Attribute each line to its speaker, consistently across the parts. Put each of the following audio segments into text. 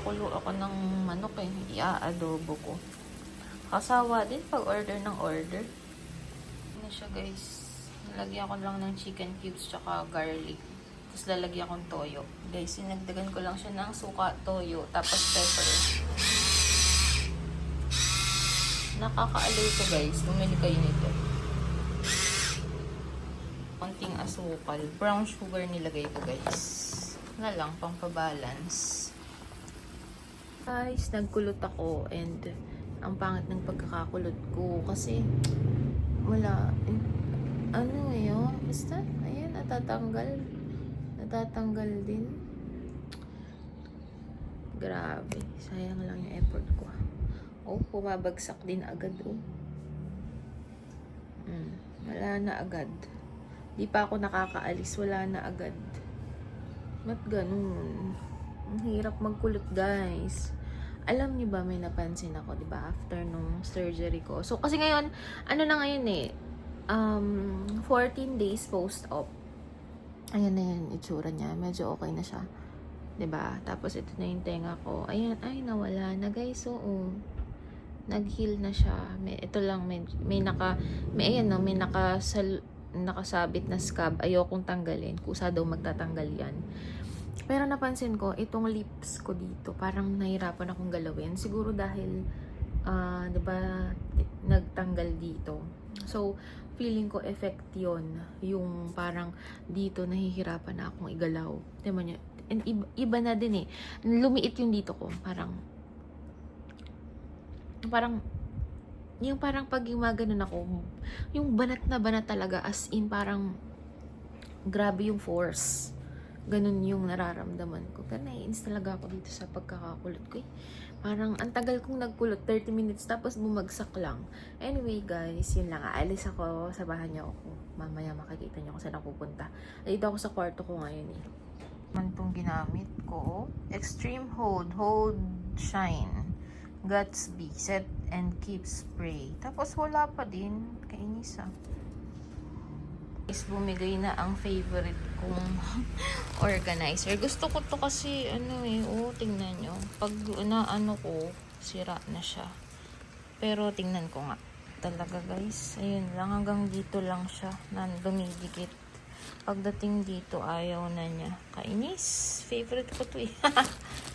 Speaker 1: Magpapakulo ako ng manok eh. Ia-adobo ko. Kasawa din pag order ng order. Ano siya guys. Nalagyan ko lang ng chicken cubes tsaka garlic. Tapos lalagyan akong toyo. Guys, sinagdagan ko lang siya ng suka, toyo, tapos pepper. Nakakaaliw to guys. Bumili kayo nito. Konting asukal. Brown sugar nilagay ko guys. Na lang, pang pabalance. Guys, nagkulot ako and ang pangit ng pagkakakulot ko kasi wala. Ano yun? Basta, ayan, natatanggal. Natatanggal din. Grabe. Sayang lang yung effort ko. Oh, pumabagsak din agad, oh. Wala na agad. Di pa ako nakakaalis. Wala na agad. Ba't ganun? Ang hirap magkulot, guys. Alam niyo ba, may napansin ako, di ba? After nung surgery ko. So, kasi ngayon, ano na ngayon eh, 14 days post-op. Ayan na yan, itsura niya. Medyo okay na siya. Di ba? Tapos, ito na yung tenga ko. Ayan, ay, nawala na, guys. Oo. Nag-heal na siya. Ito lang, may ayan, no, may nakasabit na scab. Ayokong tanggalin. Kusa daw magtatanggal yan. Pero napansin ko, itong lips ko dito, parang nahirapan akong galawin. Siguro dahil, diba, nagtanggal dito. So, feeling ko effect yun. Yung parang dito, nahihirapan na akong igalaw. Diba nyo? And iba na din eh. Lumiit yung dito ko. Yung parang pag yung mga ganun ako, yung banat na banat talaga, as in parang, grabe yung force. Ganun yung nararamdaman ko. Pero nai-ins talaga ako dito sa pagkakakulot ko eh. Parang ang tagal kong nagkulot, 30 minutes, tapos bumagsak lang. Anyway guys, yun lang. Aalis ako, sabahan niyo ako. Mamaya makikita niyo kung saan ako pupunta. Dito ako sa kwarto ko ngayon eh. Man tong ginamit ko. Extreme Hold Shine. Gatsby, Set and Keep Spray. Tapos wala pa din. Kainis ah. Is bumigay na ang favorite kong organizer. Gusto ko to kasi ano eh, tingnan nyo. Pag ano ko, sira na siya. Pero tingnan ko nga. Talaga guys, ayun lang, hanggang dito lang siya na dumidikit. Pagdating dito, ayaw na niya. Kainis. Favorite ko to eh.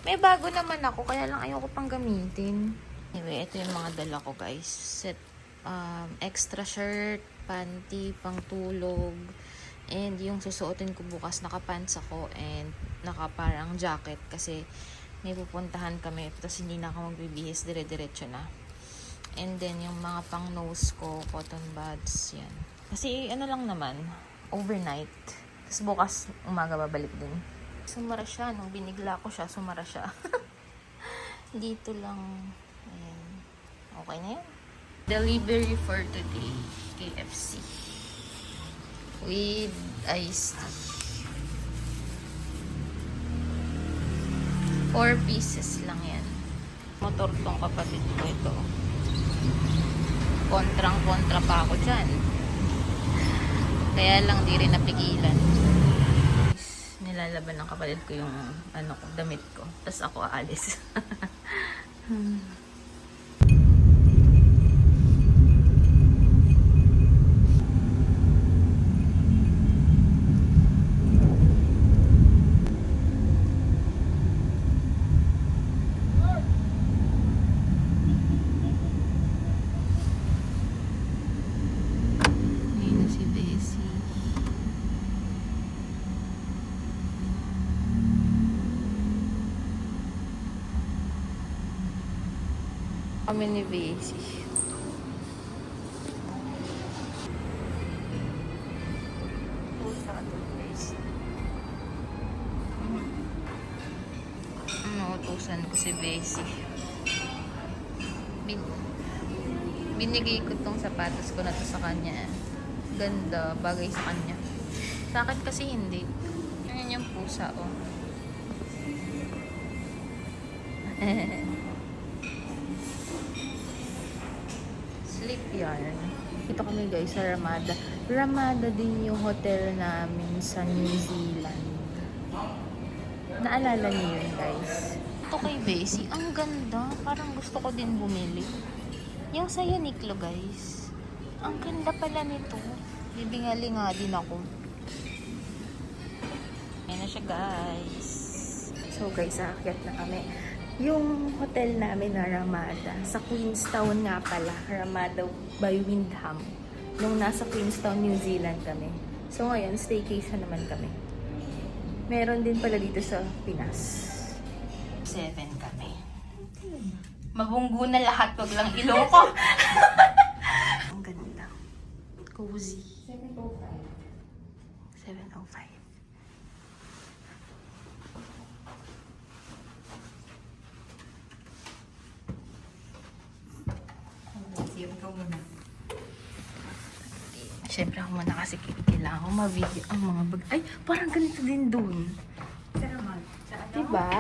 Speaker 1: May bago naman ako, kaya lang ayoko pang gamitin. Anyway, ito yung mga dala ko guys. Set, extra shirt, panty, pang tulog, and yung susuotin ko bukas, nakapants ako and nakaparang jacket kasi may pupuntahan kami tapos hindi na ako magbibihis, dire-diretso na. And then yung mga pang nose ko, cotton buds, yan. Kasi ano lang naman, overnight. Tapos bukas umaga babalik din. Sumara siya, nung binigla ko siya, sumara siya. Dito lang, ayan. Okay na yan. Delivery for today, KFC. With iced tea. 4 pieces lang yan. Motor tong kapatid ko ito. Kontrang-kontra pa ako dyan. Kaya lang di rin napigilan. Nilalaban ng kapatid ko yung ano ko, damit ko. Tapos ako aalis. Kami ni Basi. Utusan ko si Basi. Binigay ko tong sapatos ko na to sa kanya. Ganda, bagay sa kanya. Sa akin kasi hindi. Yan yung pusa, oh. Sleep yan. Dito kami guys sa Ramada. Ramada din yung hotel namin sa New Zealand. Naalala niyo yun guys? to kay Bessie. Ang ganda. Parang gusto ko din bumili. Yung sa Uniqlo, guys. Ang ganda pala nito. Bibingali nga din ako. Ayan na siya, guys. So, guys, aakyat na kami. Yung hotel namin na Ramada, sa Queenstown nga pala. Ramada by Windham. Nung nasa Queenstown, New Zealand kami. So, ngayon, staycation naman kami. Meron din pala dito sa Pinas. 7 kami. Mabunggo na lahat, wag lang ilong ko. Ang ganda. Cozy. 7:05. 7:05. Siyempre ako muna kasi kailangan ko ma-video ang mga bag. Ay, parang ganito din dun. Diba?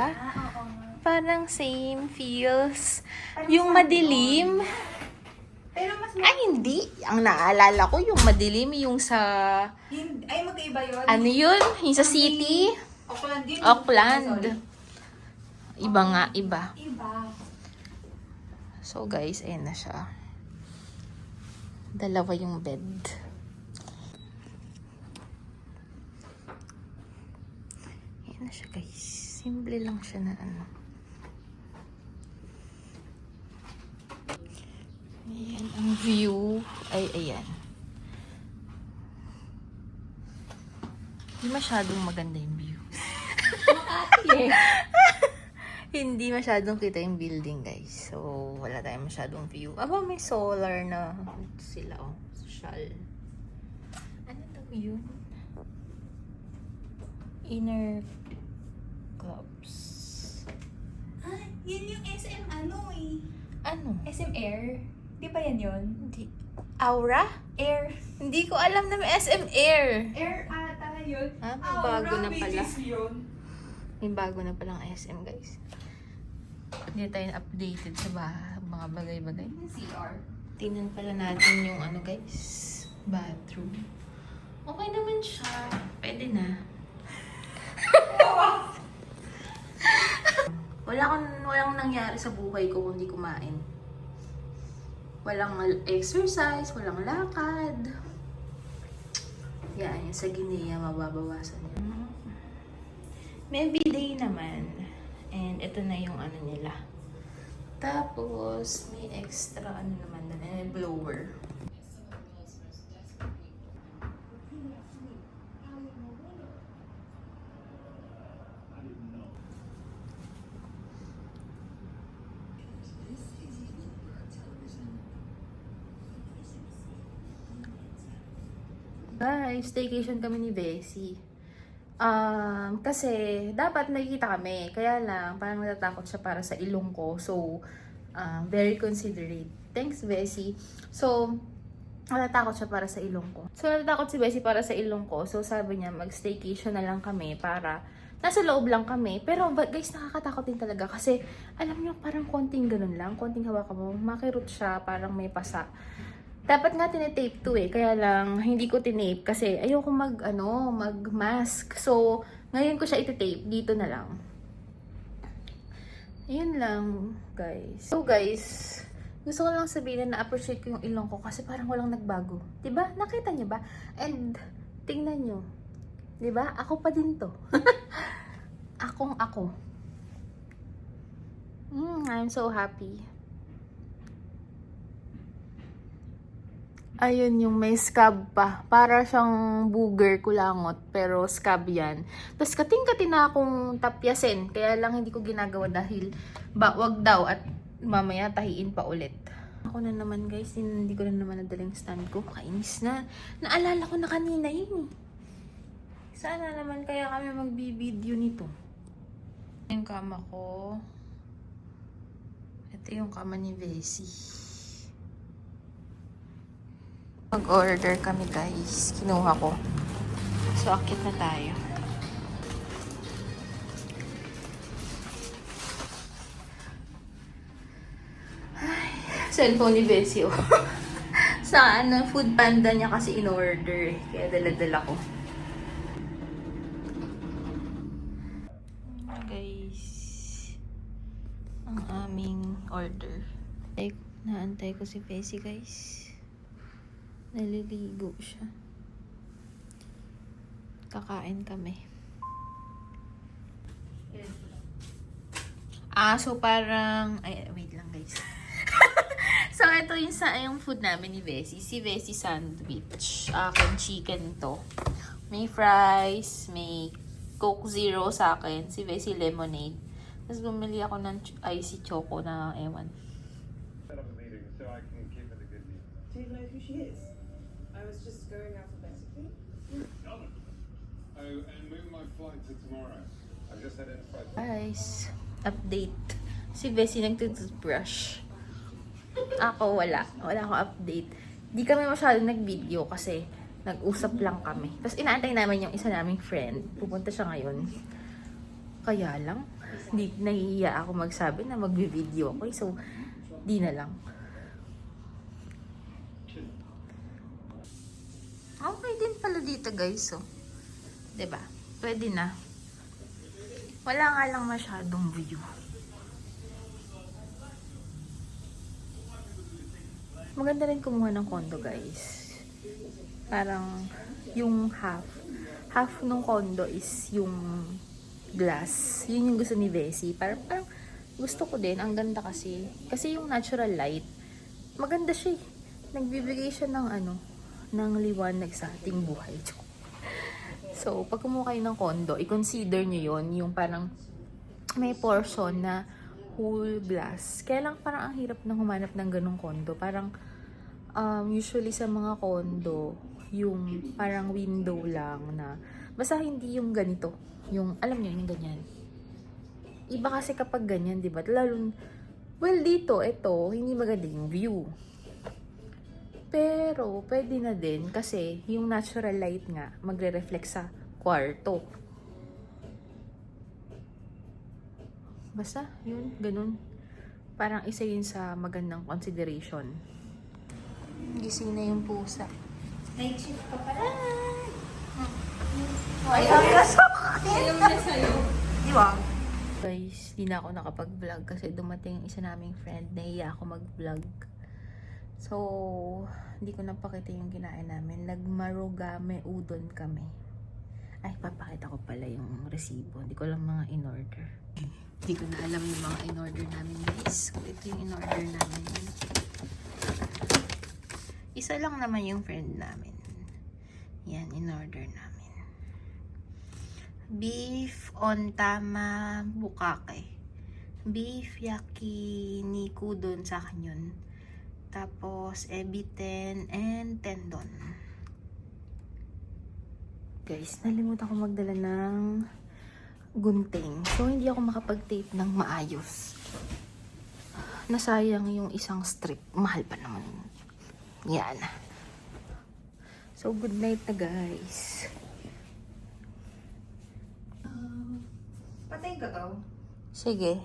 Speaker 1: Parang same feels. Yung madilim.
Speaker 2: Pero mas
Speaker 1: Ay, hindi. Ang naalala ko, yung madilim, yung sa...
Speaker 2: ay, magkaiba yun.
Speaker 1: Ano yun? Yung sa city?
Speaker 2: Auckland yun.
Speaker 1: Auckland. Iba nga, iba.
Speaker 2: Iba.
Speaker 1: So guys, ayan na siya. Dalawa yung bed. Ayan na siya, guys. Simple lang siya na ano. Ayan ang view. Ay, ayan. Hindi masyadong maganda yung view. Hindi masyadong kita yung building, guys. So, wala tayong masyadong view. Aba, may solar na sila, oh. Social. Ano daw yun? Inner clubs.
Speaker 2: Ah, yun yung SM ano eh.
Speaker 1: Ano?
Speaker 2: SM Air. Di ba yan yun?
Speaker 1: Hindi. Aura?
Speaker 2: Air.
Speaker 1: Hindi ko alam na may SM Air.
Speaker 2: Air ata yun.
Speaker 1: Ah, may bago na pala.
Speaker 2: Yun.
Speaker 1: May bago na palang SM, guys. Hindi tayo updated sa mga bagay-bagay.
Speaker 2: CR.
Speaker 1: Tingnan pala natin yung ano, guys. Bathroom. Okay naman siya. Pwede na. Walang nangyari sa buhay ko kung hindi kumain. Walang exercise, walang lakad. Yan, yung sa Guinea, mababawasan yan. May bidet naman. And ito na yung ano nila. Tapos, may extra ano naman na, may blower. Guys, staycation kami ni Bessie. Kasi dapat nakikita kami. Kaya lang, parang natatakot siya para sa ilong ko. So, very considerate. Thanks, Bessie. So, natatakot siya para sa ilong ko. So, natatakot si Bessie para sa ilong ko. So, sabi niya, mag-staycation na lang kami para nasa loob lang kami. Pero, guys, nakakatakot din talaga. Kasi, alam niyo, parang konting ganun lang. Konting hawakan mo. Makirot siya, parang may pasa. Dapat nga tinetape to eh. Kaya lang, hindi ko tinape kasi ayoko mag-mask. So, ngayon ko siya ititape. Dito na lang. Ayun lang, guys. So, guys, gusto ko lang sabihin na na-appreciate ko yung ilong ko kasi parang walang nagbago. Diba? Nakita niyo ba? And, tingnan niyo. Diba? Ako pa din to. Akong ako. I'm so happy. Ayun yung may scab pa. Para siyang booger kulangot. Pero scab yan. Tapos kating-kating na akong tapyasin. Kaya lang hindi ko ginagawa dahil wag daw at mamaya tahiin pa ulit. Ako na naman, guys. Hindi ko na naman nadaling stand ko. Kainis na. Naalala ko na kanina yun eh. Sana naman kaya kami magbi-video nito. Yung kama ko. Ito yung kama ni Bessie. Mag-order kami, guys. Kinuha ko. So, akit na tayo. Ay, cellphone ni Bessie, oh. Sa food panda niya kasi in-order. Kaya dala-dala ko. Guys. ang aming order. Naantay ko si Fesi, guys. Naliligo siya. Kakain kami. So parang... Ay, wait lang, guys. So, ito yung food namin ni Bessie. Si Bessie sandwich. Akin chicken to. May fries, may Coke Zero sa akin. Si Bessie lemonade. Tapos bumili ako ng icy choco na ewan.
Speaker 3: Set up a meeting so I can keep it a good news.
Speaker 4: Do you know who she is? I was just going alphabetically.
Speaker 3: Oh, and move my flight to tomorrow. I've just identified.
Speaker 1: Guys, update. Si Bessie nagtutoothbrush. Ako wala. Wala akong update. Di kami masyadong nag-video kasi nag-usap lang kami. Tapos inaantay namin yung isa naming friend. Pupunta siya ngayon. Kaya lang, di nahihiya ako magsabi na mag-video ako. So, di na lang. Okay din pala dito, guys. So, 'di ba? Pwede na. Wala nga lang masyadong view. Maganda rin kumuha ng condo, guys. Parang yung half nung condo is yung glass. Yun yung gusto ni Bessie. Parang gusto ko din. Ang ganda kasi. Kasi yung natural light, maganda siya eh. Nagbibigay siya ng ng liwanag sa ating buhay. So, pag kumuha kayo ng condo, i-consider nyo yon yung parang may portion na whole glass. Kaya lang parang ang hirap nang humanap ng ganong condo. Parang usually sa mga condo, yung parang window lang na basta hindi yung ganito. Yung, alam nyo, yung ganyan. Iba kasi kapag ganyan, di ba? Lalo, well, dito, ito, hindi maganda yung view. Pero, pwede na din kasi yung natural light nga magre-reflect sa kwarto. Basta, yun, ganun. Parang isa yun sa magandang consideration. Gising na yung pusa.
Speaker 2: Night shift ka pala.
Speaker 1: Ay, ang lasok!
Speaker 2: Alam na sa'yo.
Speaker 1: Di ba? Guys, di na ako nakapag-vlog kasi dumating yung isa naming friend. Nahiya ako mag-vlog. So, hindi ko napakita yung kinain namin. Nagmarugame udon kami. Ay, papakita ko pala yung resibo. Hindi ko lang mga in-order. Hindi ko na alam yung mga in-order namin, guys. Kung ito yung in-order namin. Isa lang naman yung friend namin. Yan, in-order namin. Beef ontama bukake. Beef yakiniku doon sa akin yun. Tapos, ebiten and tendon. Guys, nalimutan ko magdala ng gunting. So, hindi ako makapag-tape ng maayos. Nasayang yung isang strip. Mahal pa naman. Yan. So, good night na, guys.
Speaker 4: Patay ka daw.
Speaker 1: Sige.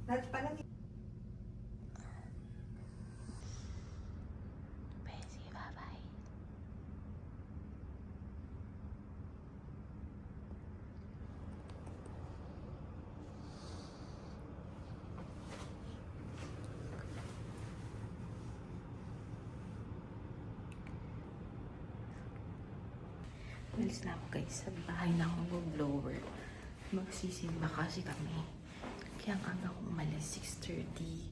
Speaker 4: Lahat pala
Speaker 1: Bessie, bye-bye. Alis na ako, guys. Sa bahay na ako mag-blower. Magsisimba kasi kami. Kaya ang aga kong umalis, 6:30.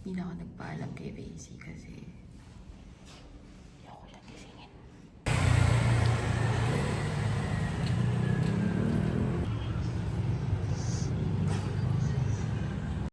Speaker 1: Hindi na ako nagpaalam kay Bessie kasi